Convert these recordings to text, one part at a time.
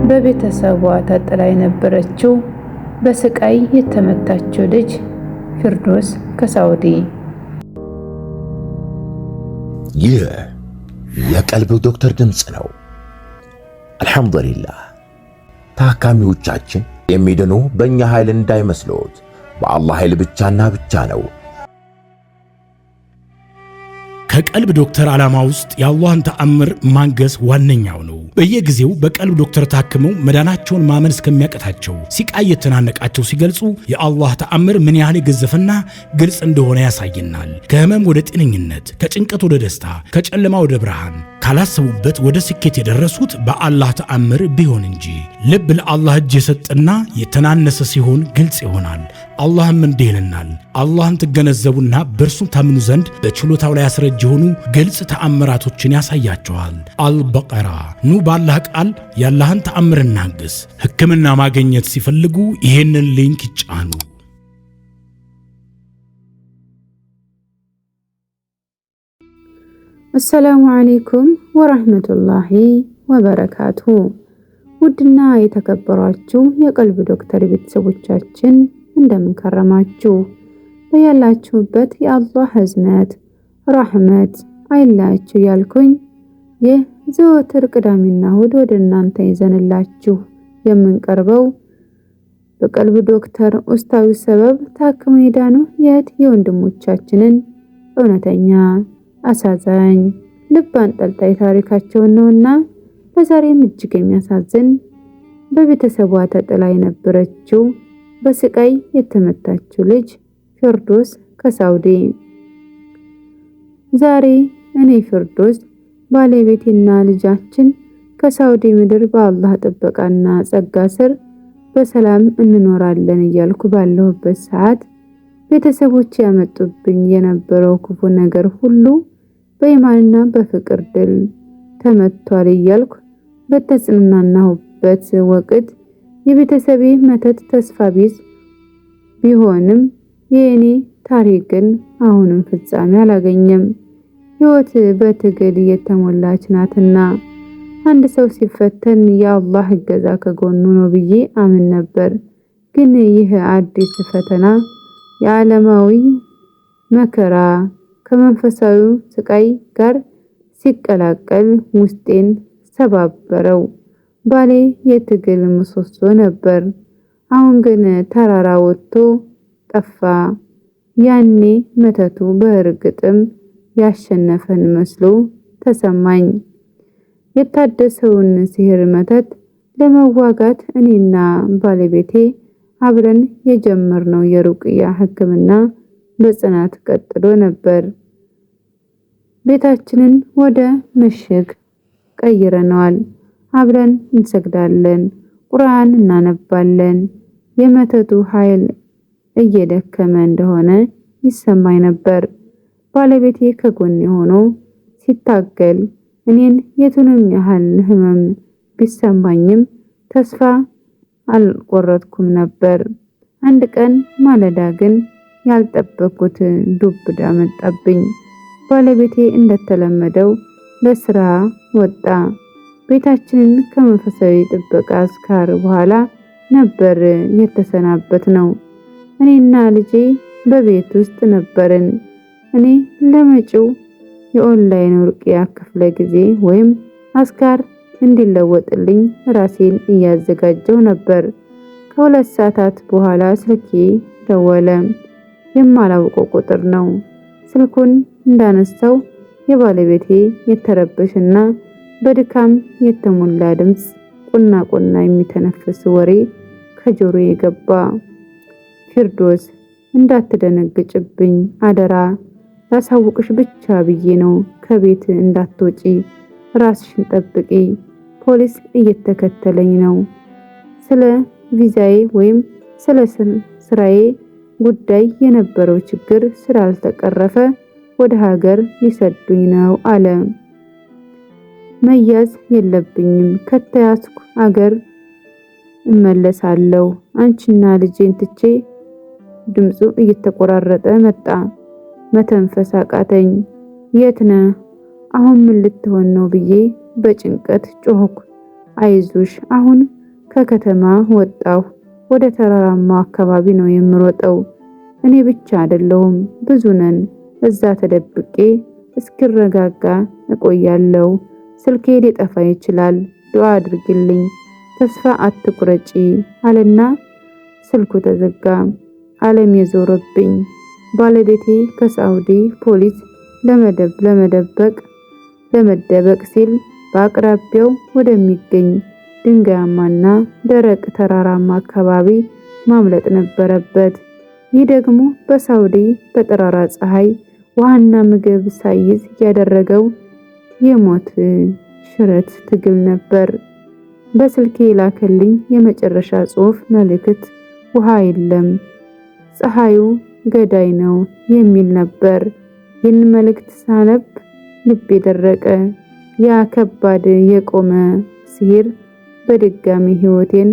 በቤተሰቧ ተጥላ የነበረችው በስቃይ የተመታችው ልጅ ፊርዶስ ከሳውዲ። ይህ የቀልብ ዶክተር ድምጽ ነው። አልሐምዱሊላህ። ታካሚዎቻችን የሚድኑ በእኛ ኃይል እንዳይመስሎት በአላህ ኃይል ብቻና ብቻ ነው። ከቀልብ ዶክተር ዓላማ ውስጥ የአላህን ተአምር ማንገስ ዋነኛው ነው። በየጊዜው በቀልብ ዶክተር ታክመው መዳናቸውን ማመን እስከሚያቀታቸው ሲቃይ የተናነቃቸው ሲገልጹ የአላህ ተአምር ምን ያህል የገዘፈና ግልጽ እንደሆነ ያሳየናል። ከህመም ወደ ጤነኝነት፣ ከጭንቀት ወደ ደስታ፣ ከጨለማ ወደ ብርሃን፣ ካላሰቡበት ወደ ስኬት የደረሱት በአላህ ተአምር ቢሆን እንጂ። ልብ ለአላህ እጅ የሰጠና የተናነሰ ሲሆን ግልጽ ይሆናል። አላህም እንዲህ ይለናል፣ አላህን ትገነዘቡና በእርሱም ታምኑ ዘንድ በችሎታው ላይ ያስረጅ የሆኑ ግልጽ ተአምራቶችን ያሳያቸዋል። አልበቀራ። ኑ በአላህ ቃል የአላህን ተአምር እናግስ። ሕክምና ማግኘት ሲፈልጉ ይሄንን ሊንክ ይጫኑ። አሰላሙ አለይኩም ወራህመቱላሂ ወበረካቱ። ውድና የተከበራችሁ የቀልብ ዶክተር ቤተሰቦቻችን እንደምን ከረማችሁ? በያላችሁበት የአላህ ህዝነት ረህመት አይላችሁ ያልኩኝ ይህ ዘወትር ቅዳሜና እሁድ ወደ እናንተ ይዘንላችሁ የምንቀርበው በቀልብ ዶክተር ኡስታዝ ሰበብ ታክመው የዳኑ የእህት የወንድሞቻችንን እውነተኛ አሳዛኝ ልብ አንጠልጣይ ታሪካቸውን ነውና በዛሬም እጅግ የሚያሳዝን በቤተሰቧ ተጥላ የነበረችው በስቃይ የተመታችው ልጅ ፊርዶስ ከሳውዲ። ዛሬ እኔ ፊርዶስ ባለቤቴና ልጃችን ከሳውዲ ምድር በአላህ ጥበቃና ጸጋ ስር በሰላም እንኖራለን እያልኩ ባለሁበት ሰዓት ቤተሰቦች ያመጡብኝ የነበረው ክፉ ነገር ሁሉ በኢማንና በፍቅር ድል ተመቷል እያልኩ በተጽናናሁበት ወቅት የቤተሰቤ መተት ተስፋ ቢስ ቢሆንም የኔ ታሪክን አሁንም ፍጻሜ አላገኘም። ሕይወት በትግል የተሞላች ናትና አንድ ሰው ሲፈተን የአላህ እገዛ ከጎኑ ነው ብዬ አምን ነበር። ግን ይህ አዲስ ፈተና የዓለማዊ መከራ ከመንፈሳዊ ስቃይ ጋር ሲቀላቀል ውስጤን ሰባበረው። ባሌ የትግል ምሰሶ ነበር። አሁን ግን ተራራ ወጥቶ ጠፋ። ያኔ መተቱ በእርግጥም ያሸነፈን መስሎ ተሰማኝ። የታደሰውን ሲህር መተት ለመዋጋት እኔና ባለቤቴ አብረን የጀመርነው የሩቅያ ሕክምና በጽናት ቀጥሎ ነበር። ቤታችንን ወደ ምሽግ ቀይረነዋል። አብረን እንሰግዳለን፣ ቁርአን እናነባለን። የመተቱ ኃይል እየደከመ እንደሆነ ይሰማኝ ነበር። ባለቤቴ ከጎኔ ሆኖ ሲታገል እኔን የቱንም ያህል ህመም ቢሰማኝም ተስፋ አልቆረጥኩም ነበር። አንድ ቀን ማለዳ ግን ያልጠበቅኩት ዱብዳ መጣብኝ። ባለቤቴ እንደተለመደው ለስራ ወጣ። ቤታችንን ከመንፈሳዊ ጥበቃ አስካር በኋላ ነበር የተሰናበትነው። እኔና ልጄ በቤት ውስጥ ነበርን። እኔ ለመጪው የኦንላይን ሩቅያ ክፍለ ጊዜ ወይም አስካር እንዲለወጥልኝ ራሴን እያዘጋጀው ነበር። ከሁለት ሰዓታት በኋላ ስልኬ ደወለ። የማላውቀው ቁጥር ነው። ስልኩን እንዳነሳው የባለቤቴ የተረበሸና በድካም የተሞላ ድምጽ ቁና ቁና የሚተነፍስ ወሬ ከጆሮዬ ገባ። ፊርዶስ እንዳትደነግጭብኝ አደራ፣ ላሳውቅሽ ብቻ ብዬ ነው። ከቤት እንዳትወጪ፣ ራስሽን ጠብቂ። ፖሊስ እየተከተለኝ ነው። ስለ ቪዛዬ ወይም ስለ ስራዬ ጉዳይ የነበረው ችግር ስላልተቀረፈ ወደ ሀገር ሊሰዱኝ ነው አለ። መያዝ የለብኝም፣ ከተያዝኩ አገር እመለሳለሁ። አንቺና ልጄን ትቼ። ድምፁ እየተቆራረጠ መጣ። መተንፈስ አቃተኝ። የት ነህ? አሁን ምን ልትሆን ነው ብዬ በጭንቀት ጮህኩ። አይዞሽ፣ አሁን ከከተማ ወጣሁ። ወደ ተራራማው አካባቢ ነው የምሮጠው። እኔ ብቻ አይደለሁም፣ ብዙ ነን። እዛ ተደብቄ እስኪረጋጋ እቆያለሁ። ስልኬ ሊጠፋ ይችላል። ዱዓ አድርግልኝ፣ ተስፋ አትቁረጪ አለና ስልኩ ተዘጋ። ዓለም የዞረብኝ። ባለቤቴ ከሳውዲ ፖሊስ ለመደበቅ ሲል በአቅራቢያው ወደሚገኝ ድንጋያማና ደረቅ ተራራማ አካባቢ ማምለጥ ነበረበት። ይህ ደግሞ በሳውዲ በጠራራ ፀሐይ ውሃና ምግብ ሳይዝ ያደረገው የሞት ሽረት ትግል ነበር። በስልኬ ላከልኝ የመጨረሻ ጽሑፍ መልእክት ውሃ የለም፣ ፀሐዩ ገዳይ ነው የሚል ነበር። ይህን መልእክት ሳነብ ልቤ ደረቀ። ያ ከባድ የቆመ ሲህር በድጋሚ ህይወቴን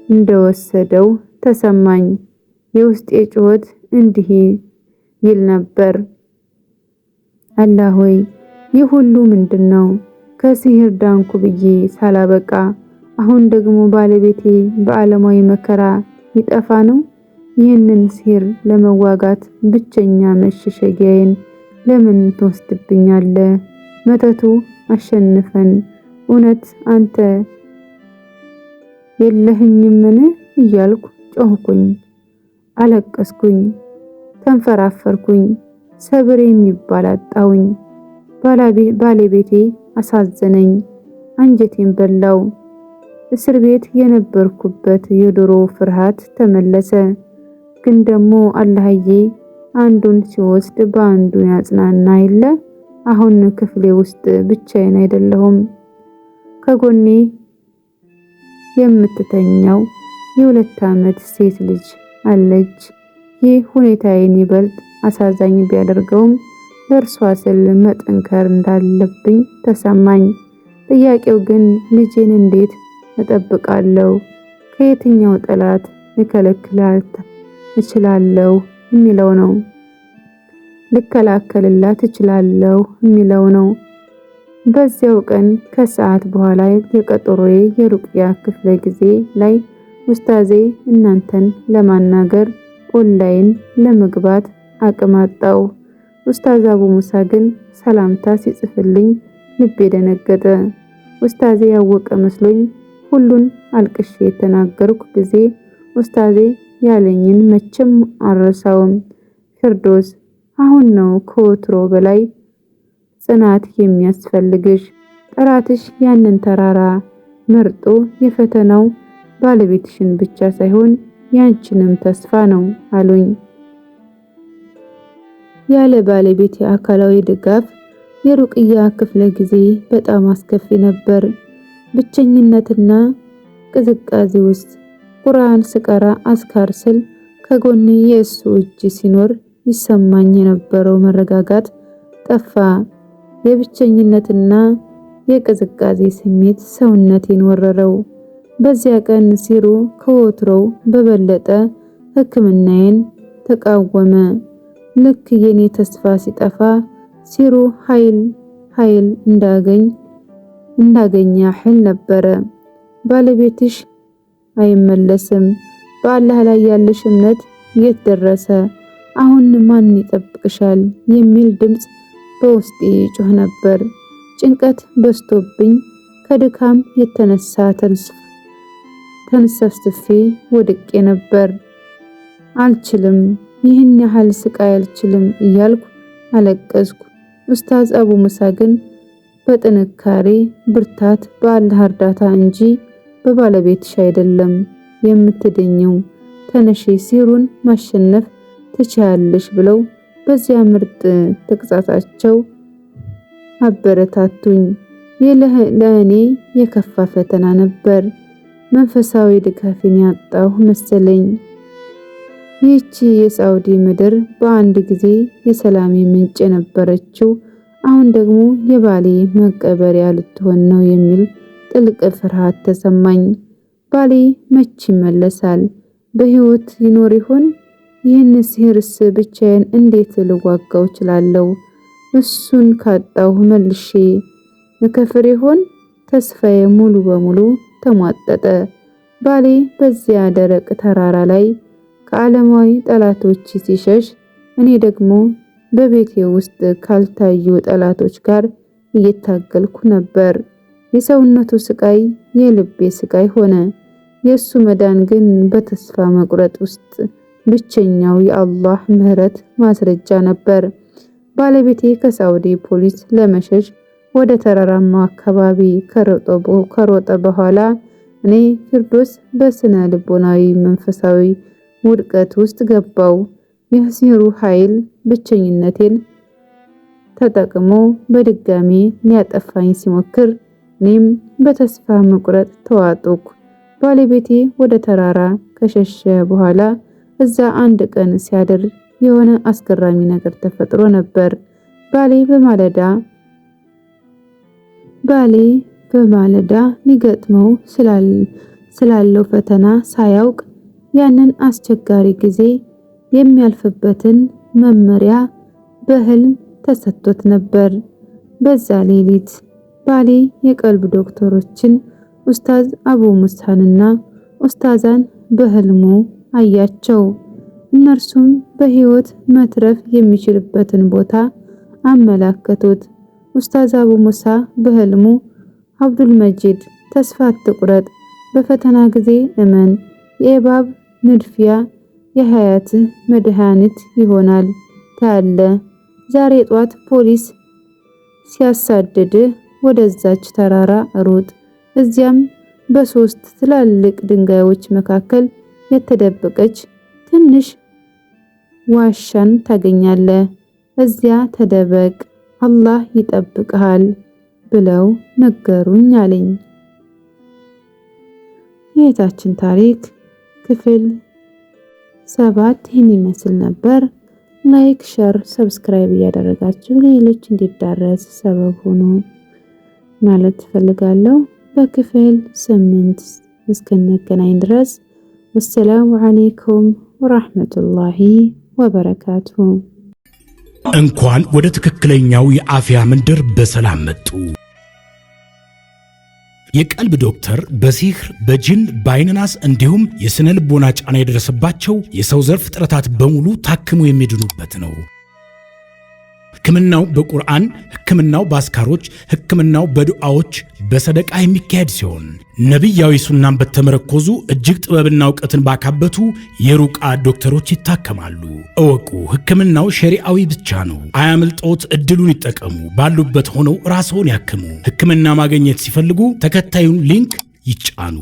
እንደወሰደው ተሰማኝ። የውስጤ ጩኸት እንዲህ ይል ነበር፣ አላህ ሆይ ይህ ሁሉ ምንድነው? ከሲህር ዳንኩ ብዬ ሳላበቃ አሁን ደግሞ ባለቤቴ በዓለማዊ መከራ ይጠፋ ነው? ይህንን ሲህር ለመዋጋት ብቸኛ መሸሸጊያዬን ለምን ትወስድብኛለህ? መተቱ አሸንፈን እውነት አንተ የለህኝምን እያልኩ ጮህኩኝ፣ አለቀስኩኝ፣ ተንፈራፈርኩኝ። ሰብር የሚባል አጣሁኝ። ባለቤቴ አሳዘነኝ፣ አንጀቴን በላው። እስር ቤት የነበርኩበት የድሮ ፍርሃት ተመለሰ። ግን ደግሞ አላህዬ አንዱን ሲወስድ በአንዱ ያጽናና የለ። አሁን ክፍሌ ውስጥ ብቻዬን አይደለሁም። ከጎኔ የምትተኛው የ2 ዓመት ሴት ልጅ አለች። ይህ ሁኔታዬን ይበልጥ አሳዛኝ ቢያደርገውም ለእርሷ ስል መጠንከር እንዳለብኝ ተሰማኝ። ጥያቄው ግን ልጄን እንዴት እጠብቃለሁ? ከየትኛው ጠላት ልከለክላት እችላለሁ የሚለው ነው። ልከላከልላት እችላለሁ የሚለው ነው። በዚያው ቀን ከሰዓት በኋላ የቀጠሮዬ የሩቅያ ክፍለ ጊዜ ላይ ኡስታዜ እናንተን ለማናገር ኦንላይን ለመግባት አቅም አጣው። ኡስታዝ አቡ ሙሳ ግን ሰላምታ ሲጽፍልኝ ልቤ ደነገጠ። ኡስታዜ ያወቀ መስሎኝ ሁሉን አልቅሼ የተናገርኩ ጊዜ ኡስታዜ ያለኝን መቼም አልረሳውም። ፊርዶስ አሁን ነው ከወትሮ በላይ ጽናት የሚያስፈልግሽ። ጠላትሽ ያንን ተራራ መርጦ የፈተናው ባለቤትሽን ብቻ ሳይሆን ያንቺንም ተስፋ ነው አሉኝ። ያለ ባለቤት አካላዊ ድጋፍ የሩቅያ ክፍለ ጊዜ በጣም አስከፊ ነበር። ብቸኝነትና ቅዝቃዜ ውስጥ ቁርአን ስቀራ አስካር ስል ከጎኔ የእሱ እጅ ሲኖር ይሰማኝ የነበረው መረጋጋት ጠፋ። የብቸኝነትና የቅዝቃዜ ስሜት ሰውነቴን ወረረው። በዚያ ቀን ሲሩ ከወትሮው በበለጠ ሕክምናዬን ተቃወመ። ልክ የኔ ተስፋ ሲጠፋ ሲሩ ኃይል እንዳገኘ ያህል ነበረ። ባለቤትሽ አይመለስም፣ በአላህ ላይ ያለሽ እምነት የት ደረሰ? አሁን ማን ይጠብቅሻል? የሚል ድምጽ በውስጤ ጮህ ነበር። ጭንቀት በስቶብኝ ከድካም የተነሳ ተንሰፍስፌ ወድቄ ነበር። አልችልም፣ ይህን ያህል ስቃይ አልችልም እያልኩ አለቀስኩ። ኡስታዝ አቡ ሙሳ ግን በጥንካሬ ብርታት፣ በአላህ እርዳታ እንጂ በባለቤትሽ አይደለም የምትደኘው፣ ተነሺ፣ ሲሩን ማሸነፍ ትችያለሽ ብለው በዚያ ምርጥ ተግሳጻቸው አበረታቱኝ። ለእኔ የከፋ ፈተና ነበር። መንፈሳዊ ድጋፍን ያጣሁ መሰለኝ። ይህቺ የሳውዲ ምድር በአንድ ጊዜ የሰላሜ ምንጭ የነበረችው አሁን ደግሞ የባሌ መቀበሪያ ልትሆን ነው የሚል ጥልቅ ፍርሃት ተሰማኝ። ባሌ መች ይመለሳል? በህይወት ይኖር ይሆን? ይህን ሲህርስ ብቻዬን እንዴት ልዋጋው እችላለሁ? እሱን ካጣሁ መልሼ መከፍር ይሆን? ተስፋዬ ሙሉ በሙሉ ተሟጠጠ። ባሌ በዚያ ደረቅ ተራራ ላይ ከዓለማዊ ጠላቶች ሲሸሽ፣ እኔ ደግሞ በቤቴ ውስጥ ካልታዩ ጠላቶች ጋር እየታገልኩ ነበር። የሰውነቱ ስቃይ የልቤ ስቃይ ሆነ። የሱ መዳን ግን በተስፋ መቁረጥ ውስጥ ብቸኛው የአላህ ምህረት ማስረጃ ነበር። ባለቤቴ ከሳውዲ ፖሊስ ለመሸሽ ወደ ተራራማው አካባቢ ከሮጠ በኋላ እኔ ፊርዶስ በስነ ልቦናዊ መንፈሳዊ ውድቀት ውስጥ ገባው። የሲህሩ ኃይል ብቸኝነቴን ተጠቅሞ በድጋሚ ሊያጠፋኝ ሲሞክር እኔም በተስፋ መቁረጥ ተዋጥኩ። ባለቤቴ ወደ ተራራ ከሸሸ በኋላ እዛ አንድ ቀን ሲያድር የሆነ አስገራሚ ነገር ተፈጥሮ ነበር። ባሌ በማለዳ ሊገጥመው ስላለው ፈተና ሳያውቅ ያንን አስቸጋሪ ጊዜ የሚያልፍበትን መመሪያ በህልም ተሰጥቶት ነበር። በዛ ሌሊት ባሌ የቀልብ ዶክተሮችን ኡስታዝ አቡ ሙሳንና ኡስታዛን በህልሙ አያቸው። እነርሱም በህይወት መትረፍ የሚችልበትን ቦታ አመላከቱት። ኡስታዝ አቡ ሙሳ በህልሙ አብዱል መጂድ ተስፋ አትቁረጥ፣ በፈተና ጊዜ እመን፣ የእባብ ንድፊያ የሀያትህ መድኃኒት ይሆናል ታለ። ዛሬ ጧት ፖሊስ ሲያሳድድህ ወደዛች ተራራ ሩጥ። እዚያም በሶስት ትላልቅ ድንጋዮች መካከል የተደበቀች ትንሽ ዋሻን ታገኛለህ። እዚያ ተደበቅ፣ አላህ ይጠብቅሃል ብለው ነገሩኝ አለኝ። የእህታችን ታሪክ ክፍል 7 ይህን ይመስል ነበር። ላይክ፣ ሸር፣ ሰብስክራይብ እያደረጋችሁ ሌሎች እንዲዳረስ ሰበብ ሆኖ ማለት ፈልጋለሁ። በክፍል 8 እስከነገናኝ ድረስ ወሰላሙ አለይኩም ወራህመቱላሂ ወበረካቱ። እንኳን ወደ ትክክለኛው የአፍያ መንደር በሰላም መጡ። የቀልብ ዶክተር በሲህር በጅን በአይንናስ እንዲሁም የስነ ልቦና ጫና የደረሰባቸው የሰው ዘር ፍጥረታት በሙሉ ታክሞ የሚድኑበት ነው። ሕክምናው በቁርአን፣ ሕክምናው በአስካሮች፣ ሕክምናው በዱዓዎች በሰደቃ የሚካሄድ ሲሆን ነቢያዊ ሱናን በተመረኮዙ እጅግ ጥበብና እውቀትን ባካበቱ የሩቃ ዶክተሮች ይታከማሉ። እወቁ፣ ሕክምናው ሸሪዓዊ ብቻ ነው። አያምልጦት፣ እድሉን ይጠቀሙ። ባሉበት ሆነው ራስዎን ያክሙ። ሕክምና ማግኘት ሲፈልጉ ተከታዩን ሊንክ ይጫኑ።